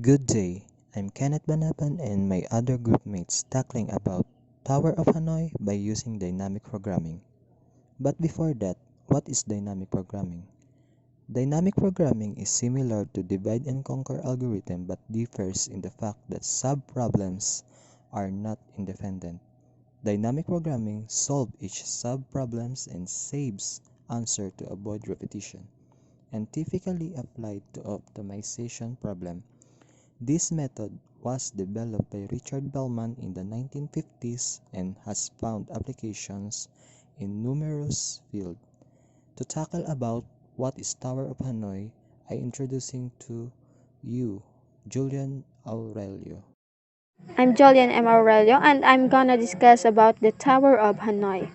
Good day, I'm Kenneth Banapan and my other groupmates tackling about Tower of Hanoi by using dynamic programming. But before that, what is dynamic programming? Dynamic programming is similar to divide and conquer algorithm but differs in the fact that sub-problems are not independent. Dynamic programming solves each sub-problems and saves answer to avoid repetition, and typically applied to optimization problem. This method was developed by Richard Bellman in the 1950s and has found applications in numerous fields. To tackle about what is Tower of Hanoi, I introducing to you Julian Aurelio. I'm Jolian M. Aurelio and I'm gonna discuss about the Tower of Hanoi.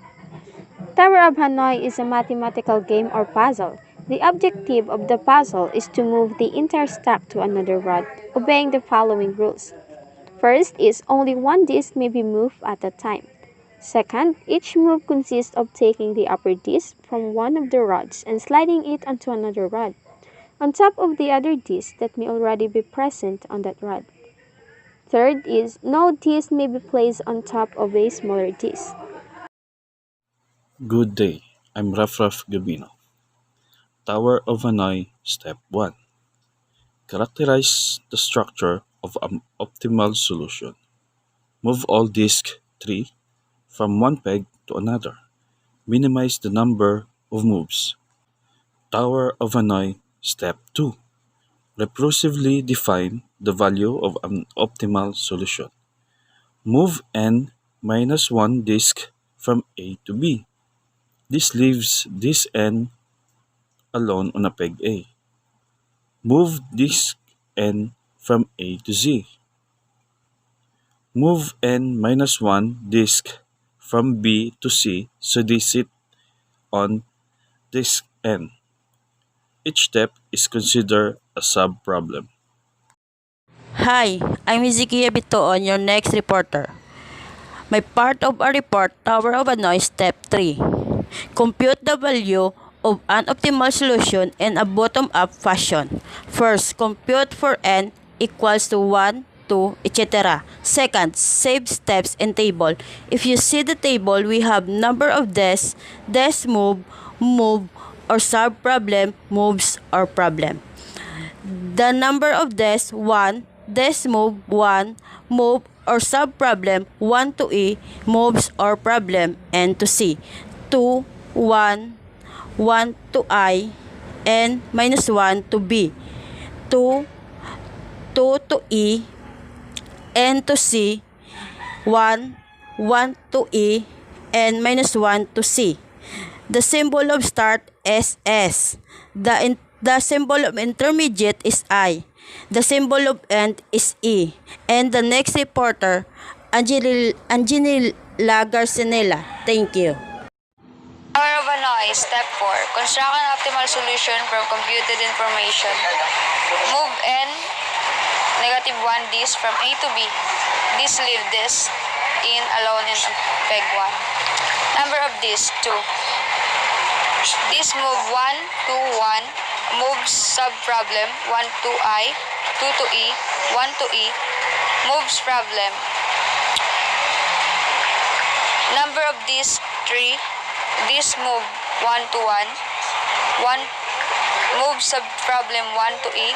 Tower of Hanoi is a mathematical game or puzzle. The objective of the puzzle is to move the entire stack to another rod, obeying the following rules. First is only one disc may be moved at a time. Second, each move consists of taking the upper disc from one of the rods and sliding it onto another rod, on top of the other disc that may already be present on that rod. Third is no disc may be placed on top of a smaller disc. Good day, I'm Rafraf Gabino. Tower of Hanoi Step 1. Characterize the structure of an optimal solution. Move all disk 3 from one peg to another. Minimize the number of moves. Tower of Hanoi Step 2. Recursively define the value of an optimal solution. Move n minus 1 disk from A to B. This leaves this n alone on a peg A. Move disk n from A to Z. Move n minus 1 disk from B to C so they sit on disk n. Each step is considered a sub-problem. Hi, I'm Ezekiel Bitoon, your next reporter. My part of our report, Tower of Hanoi, Step 3. Compute the value of an optimal solution in a bottom-up fashion. First, compute for n equals to 1, 2, etc. Second, save steps in table. If you see the table, we have number of desk move, or sub-problem, moves, or problem. The number of desks 1, desk move 1, move or sub-problem 1 to E, moves or problem and to C. 2, 1, 1 to I, and minus 1 to B. 2, 2 to E, and to C. 1, 1 to E, and minus 1 to C. The symbol of start is S. The symbol of intermediate is I. The symbol of end is E. And the next reporter, Angelila Garcinella. Thank you. Tower of Hanoi, Step 4. Construct an optimal solution from computed information. Move n negative 1 disk from A to B. Leave this in alone in peg 1. Number of disks 2. Disk move 1 to 1. Move sub-problem 1 to I, 2 to E, 1 to E. Moves problem. Number of disks 3. Disk move 1 to 1. 1 move sub-problem 1 to E,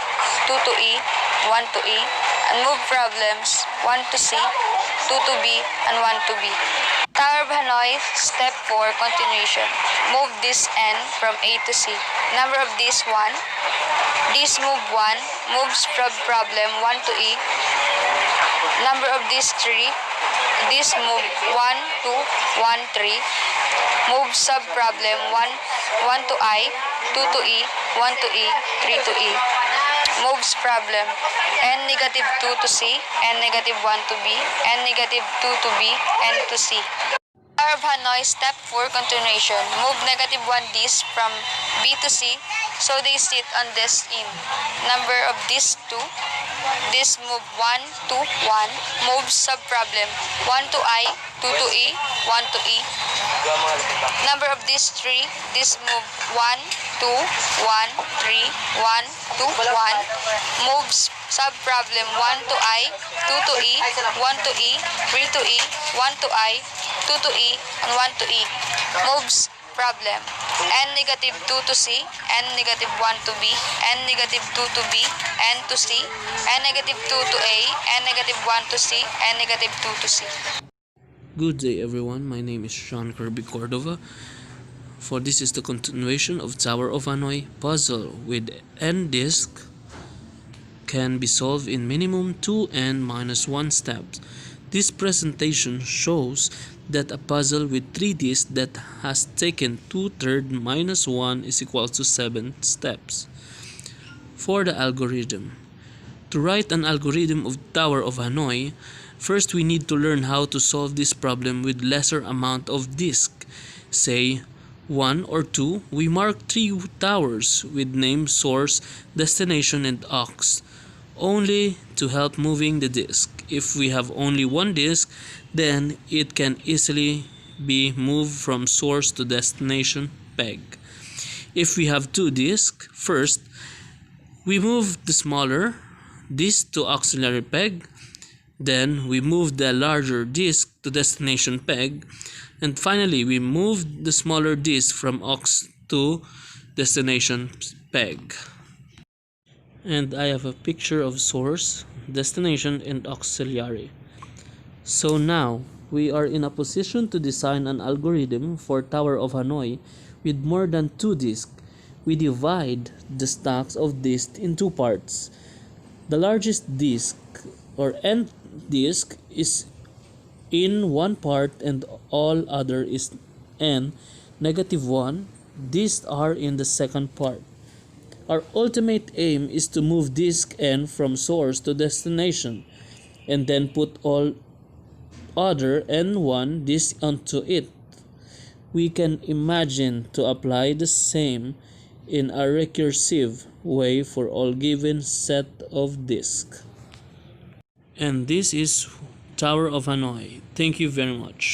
2 to E, 1 to E. And move problems 1 to C, 2 to B, and 1 to B. Tower of Hanoi, Step 4, Continuation. Move this N from A to C. Number of this 1. This move 1. Moves from problem 1 to E. Number of this 3. This move 1 to 1, 3. Move sub-problem 1 to I, 2 to E, 1 to E, 3 to E. Moves problem n negative 2 to C, n negative 1 to B, n negative 2 to B, n to C. Tower of Hanoi, Step 4, Continuation. Move negative 1 disc from B to C so they sit on this in. Number of disc 2. This move 1 to 1. Move sub-problem 1 to I, 2 to E, 1 to E. Number of disc 3. This move 1 2, 1, 3, 1, 2, 1. Moves sub-problem 1 to I, 2 to E, 1 to E, 3 to E, 1 to I, 2 to E, and 1 to E. Moves problem n negative 2 to C, n negative 1 to B, n negative 2 to B, n to C, n negative 2 to A, n negative 1 to C, n negative 2 to C. Good day everyone, my name is Sean Kirby Cordova. For this is the continuation of Tower of Hanoi puzzle with n disk can be solved in minimum 2n minus 1 steps. This presentation shows that a puzzle with 3 disks that has taken 2/3 minus 1 is equal to 7 steps. For the algorithm. To write an algorithm of Tower of Hanoi, first we need to learn how to solve this problem with lesser amount of disk. Say 1 or 2, we mark 3 towers with name, source, destination, and aux, only to help moving the disk. If we have only 1 disk, then it can easily be moved from source to destination peg. If we have 2 disks, first, we move the smaller disk to auxiliary peg, then we move the larger disk to destination peg, and finally we move the smaller disk from aux to destination peg. And I have a picture of source, destination, and auxiliary. So now we are in a position to design an algorithm for Tower of Hanoi with more than 2 disks. We divide the stacks of disks in 2 parts. The largest disk or n disk is in one part and all other is n negative 1. Disks are in the second part. Our ultimate aim is to move disk n from source to destination and then put all other n1 disks onto it. We can imagine to apply the same in a recursive way for all given set of disks. And this is Tower of Hanoi. Thank you very much.